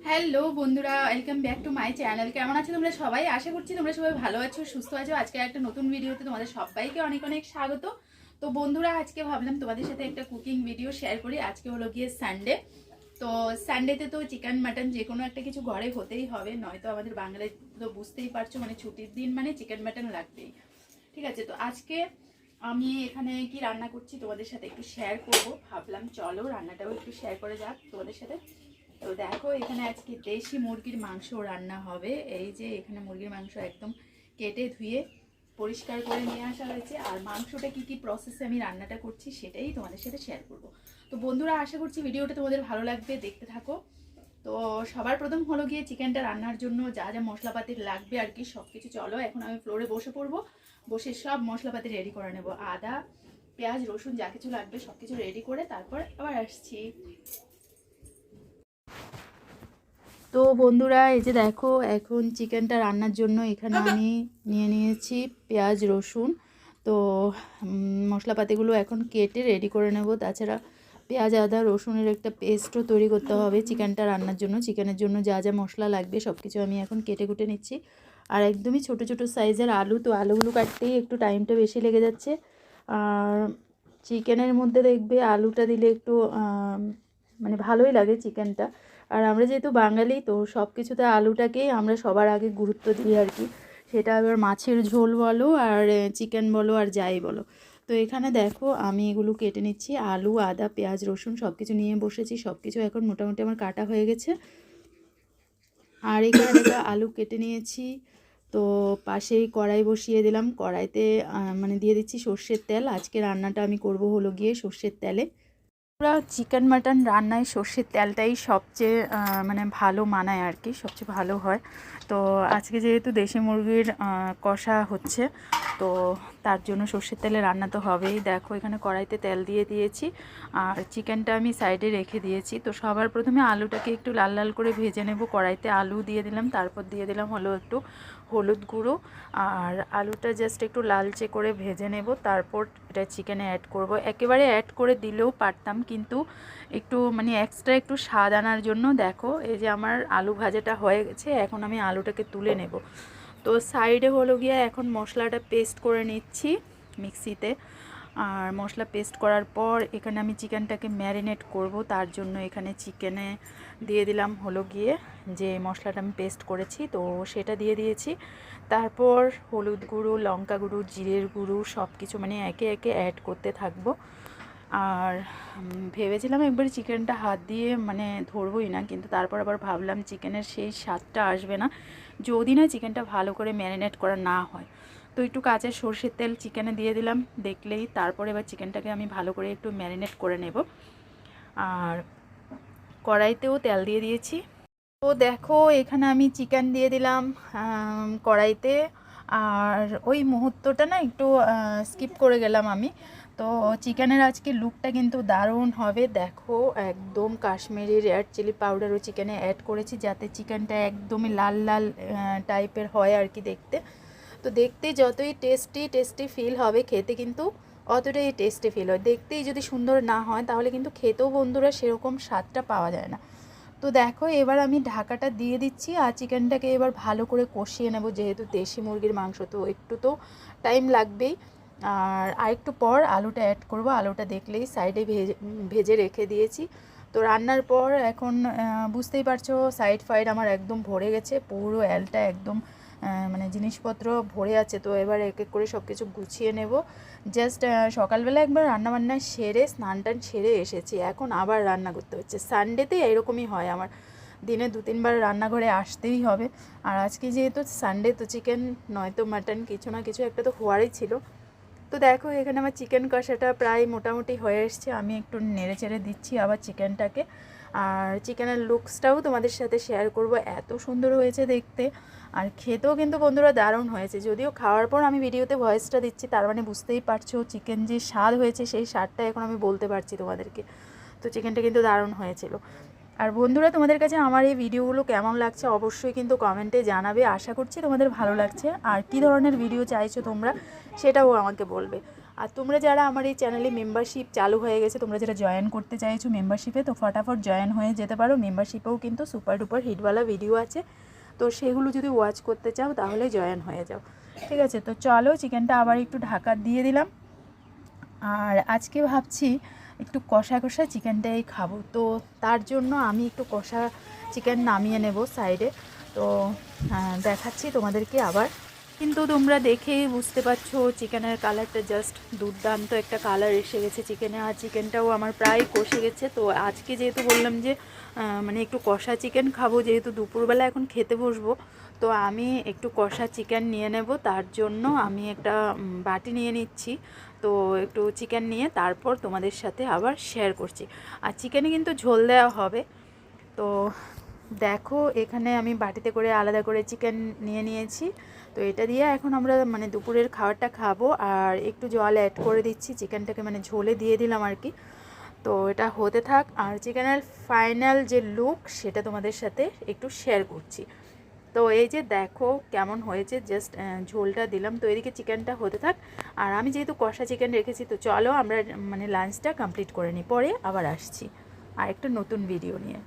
Hello বন্ধুরা, welcome back to my channel. কেমন আছো তোমরা সবাই? আশা করছি তোমরা সবাই ভালো আছো, সুস্থ আছো। আজকে একটা নতুন ভিডিওতে তোমাদের সবাইকে অনেক অনেক স্বাগত। তো বন্ধুরা, আজকে ভাবলাম তোমাদের সাথে একটা কুকিং ভিডিও শেয়ার করি। আজকে হলো গিয়ে সানডে। তো সানডেতে তো চিকেন মাটন যে কোনো একটা কিছু ঘরে হতেই হবে, নয়তো আমাদের বাঙালি তো বুঝতেই পারছো, মানে ছুটির দিন মানে চিকেন মাটন লাগবেই। ঠিক আছে, তো আজকে আমি এখানে কি রান্না করছি তোমাদের সাথে একটু শেয়ার করব। ভাবলাম চলো রান্নাটাও একটু শেয়ার করে যাক তোমাদের সাথে। তো দেখো, এখানে আজকে দেশি মুরগির মাংস রান্না হবে। এই যে এখানে মুরগির মাংস একদম কেটে ধুয়ে পরিষ্কার করে নিয়ে আসা হয়েছে। আর মাংসটা কি কি প্রসেসে আমি রান্নাটা করছি সেটাই তোমাদের সাথে শেয়ার করব। তো বন্ধুরা, আশা করছি ভিডিওটা তোমাদের ভালো লাগবে, দেখতে থাকো। তো সবার প্রথম হলো গিয়ে চিকেনটা রান্নার জন্য যা যা মশলাপাতি লাগবে আর কি সব কিছু, চলো এখন আমি ফ্লোরে বসে পড়বো। বসে সব মশলাপাতি রেডি করে নেব। আদা, পেঁয়াজ, রসুন যা কিছু লাগবে সব কিছু রেডি করে তারপর আবার আসছি। তো বন্ধুরা, এই যে দেখো, এখন চিকেনটা রান্নার জন্য এখানে আমি নিয়ে নিয়েছি পেঁয়াজ, রসুন। তো মশলাপাতিগুলো এখন কেটে রেডি করে নেব। তাছাড়া পেঁয়াজ, আদা, রসুনের একটা পেস্টও তৈরি করতে হবে চিকেনটা রান্নার জন্য। চিকেনের জন্য যা যা মশলা লাগবে সব কিছু আমি এখন কেটে কুটে নিচ্ছি। আর একদমই ছোট ছোট সাইজের আলু, তো আলুগুলো কাটতেই একটু টাইমটা বেশি লেগে যাচ্ছে। আর চিকেনের মধ্যে দেখবে আলুটা দিলে একটু মানে ভালোই লাগে চিকেনটা। আর আমরা যেহেতু বাঙালি, তো সব কিছুতে আলুটাকেই আমরা সবার আগে গুরুত্ব দিই আর কি। সেটা এবার মাছের ঝোল বলো আর চিকেন বলো আর যাই বলো। তো এখানে দেখো, আমি এগুলো কেটে নিচ্ছি। আলু, আদা, পেঁয়াজ, রসুন সব কিছু নিয়ে বসেছি। সব কিছু এখন মোটামুটি আমার কাটা হয়ে গেছে। আর এখানে দেখো আলু কেটে নিয়েছি। তো পাশেই কড়াই বসিয়ে দিলাম। কড়াইতে মানে দিয়ে দিচ্ছি সর্ষের তেল। আজকে রান্নাটা আমি করব হলো গিয়ে সর্ষের তেলে। পুরো চিকেন মাটন রান্নায় সর্ষের তেলটাই সবচেয়ে মানে ভালো মানায় আর কি, সবচেয়ে ভালো হয়। তো আজকে যেহেতু দেশি মুরগির কষা হচ্ছে, তো তার জন্য সর্ষের তেলে রান্না তো হবেই। দেখো, এখানে কড়াইতে তেল দিয়ে দিয়েছি আর চিকেনটা আমি সাইডে রেখে দিয়েছি। তো সবার প্রথমে আলুটাকে একটু লাল লাল করে ভেজে নেব। কড়াইতে আলু দিয়ে দিলাম, তারপর দিয়ে দিলাম হলো একটু হলুদ গুঁড়ো। আর আলুটা জাস্ট একটু লালচে করে ভেজে নেব, তারপর এটা চিকেনে অ্যাড করব। একেবারে অ্যাড করে দিলেও পারতাম, কিন্তু একটু মানে এক্সট্রা একটু স্বাদ আনার জন্য দেখো এই যে আমার আলু ভাজাটা হয়ে গেছে। এখন আমি আলুটাকে তুলে নেব। তো সাইডে হলো গিয়ে এখন মশলাটা পেস্ট করে নিচ্ছি মিক্সিতে। আর মশলা পেস্ট করার পর এখানে আমি চিকেনটাকে ম্যারিনেট করব। তার জন্য এখানে চিকেনে দিয়ে দিলাম হলো গিয়ে যে মশলাটা আমি পেস্ট করেছি, তো সেটা দিয়ে দিয়েছি। তারপর হলুদ গুঁড়ো, লঙ্কা গুঁড়ো, জিরের গুঁড়ো সব কিছু মানে একে একে অ্যাড করতে থাকবো। আর ভেবেছিলাম একবার চিকেনটা হাত দিয়ে মানে ধরবই না, কিন্তু তারপর আবার ভাবলাম চিকেনের সেই স্বাদটা আসবে না যদি না চিকেনটা ভালো করে ম্যারিনেট করা না হয়। তো একটু কাঁচা সর্ষের তেল চিকেনে দিয়ে দিলাম দেখলেই। তারপর এবার চিকেনটাকে আমি ভালো করে একটু ম্যারিনেট করে নেব। আর কড়াইতেও তেল দিয়ে দিয়েছি। তো দেখো, এখানে আমি চিকেন দিয়ে দিলাম কড়াইতে। আর ওই মুহূর্তটা না একটু স্কিপ করে গেলাম আমি। তো চিকেনের আজকে লুকটা কিন্তু দারুণ হবে। দেখো, একদম কাশ্মীরি রেড চিলি পাউডারও চিকেনে অ্যাড করেছি, যাতে চিকেনটা একদমই লাল লাল টাইপের হয় আর কি দেখতে। তো দেখতে যতই টেস্টি টেস্টি ফিল হবে, খেতে কিন্তু অতটাই টেস্টি ফিল হয়। দেখতেই যদি সুন্দর না হয় তাহলে কিন্তু খেতেও বন্ধুরা সেরকম স্বাদটা পাওয়া যায় না। তো দেখো, এবার আমি ঢাকাটা দিয়ে দিচ্ছি আর চিকেনটাকে এবার ভালো করে কষিয়ে নেব। যেহেতু দেশি মুরগির মাংস, তো একটু তো টাইম লাগবেই। আর আরেকটু পর আলুটা অ্যাড করব। আলুটা দেখলেই সাইডে ভেজে রেখে দিয়েছি। তো রান্নার পর এখন বুঝতেই পারছো সাইড ফাইড আমার একদম ভরে গেছে, পুরো অ্যালটা একদম মানে জিনিসপত্র ভরে আছে। তো এবার এক এক করে সব কিছু গুছিয়ে নেব। জাস্ট সকালবেলা একবার রান্নাবান্না সেরে স্নান টান সেরে এসেছি, এখন আবার রান্না করতে হচ্ছে। সানডেতে এরকমই হয় আমার, দিনে 2-3 বার রান্নাঘরে আসতেই হবে। আর আজকে যেহেতু সানডে, তো চিকেন নয়তো মাটন কিছু না কিছু একটা তো হওয়ারই ছিল। তো দেখো, এখানে আমার চিকেন কষাটা প্রায় মোটামুটি হয়ে এসছে। আমি একটু নেড়ে চেড়ে দিচ্ছি আবার চিকেনটাকে। আর চিকেনের লুকসটাও তোমাদের সাথে শেয়ার করব, এত সুন্দর হয়েছে দেখতে। আর খেতেও কিন্তু বন্ধুরা দারুণ হয়েছে। যদিও খাওয়ার পর আমি ভিডিওতে ভয়েসটা দিচ্ছি, তার মানে বুঝতেই পারছো চিকেন যে স্বাদ হয়েছে সেই স্বাদটা এখন আমি বলতে পারছি তোমাদেরকে। তো চিকেনটা কিন্তু দারুণ হয়েছিল। আর বন্ধুরা, তোমাদের কাছে আমার এই ভিডিওগুলো কেমন লাগছে অবশ্যই কিন্তু কমেন্টে জানাবে। আশা করছি তোমাদের ভালো লাগছে। আর কি ধরনের ভিডিও চাইছো তোমরা সেটাও আমাকে বলবে। আর তোমরা যারা আমার এই চ্যানেলে মেম্বারশিপ চালু হয়ে গেছে, তোমরা যারা জয়েন করতে চাইছো মেম্বারশিপে, তো ফটাফট জয়েন হয়ে যেতে পারো। মেম্বারশিপেও কিন্তু সুপার ডুপার হিটওয়ালা ভিডিও আছে, তো সেগুলো যদি ওয়াচ করতে চাও তাহলে জয়েন হয়ে যাও, ঠিক আছে। তো চলো চিকেনটা আবার একটু ঢাকা দিয়ে দিলাম। আর আজকে ভাবছি একটু কষা কষা চিকেনটাই খাবো, তো তার জন্য আমি একটু কষা চিকেন নামিয়ে নেব সাইডে। তো দেখাচ্ছি তোমাদেরকে আবার। কিন্তু তোমরা দেখেই বুঝতে পারছো চিকেনের কালারটা জাস্ট দুর্দান্ত একটা কালার এসে গেছে চিকেনে। আর চিকেনটাও আমার প্রায় কষে গেছে। তো আজকে যেহেতু বললাম যে মানে একটু কষা চিকেন খাবো, যেহেতু দুপুরবেলা এখন খেতে বসবো, তো আমি একটু কষা চিকেন নিয়ে নেব। তার জন্য আমি একটা বাটি নিয়ে নিচ্ছি। তো একটু চিকেন নিয়ে তারপর তোমাদের সাথে আবার শেয়ার করছি। আর চিকেনে কিন্তু ঝোল দেওয়া হবে। তো দেখো এখানে আমি বাটিতে করে আলাদা করে চিকেন নিয়ে নিয়েছি। তো এটা দিয়ে এখন আমরা মানে দুপুরের খাবারটা খাবো। আর একটু জল অ্যাড করে দিচ্ছি চিকেনটাকে, মানে ঝোলে দিয়ে দিলাম আর কি। তো এটা হতে থাক, আর চিকেনের ফাইনাল যে লুক সেটা তোমাদের সাথে একটু শেয়ার করছি। তো এই যে দেখো কেমন হয়েছে, জাস্ট ঝোলটা দিলাম। তো এদিকে চিকেনটা হতে থাক, আর আমি যেহেতু কষা চিকেন রেখেছি, তো চলো আমরা মানে লাঞ্চটা কমপ্লিট করে নিই, পরে আবার আসছি আর একটা নতুন ভিডিও নিয়ে।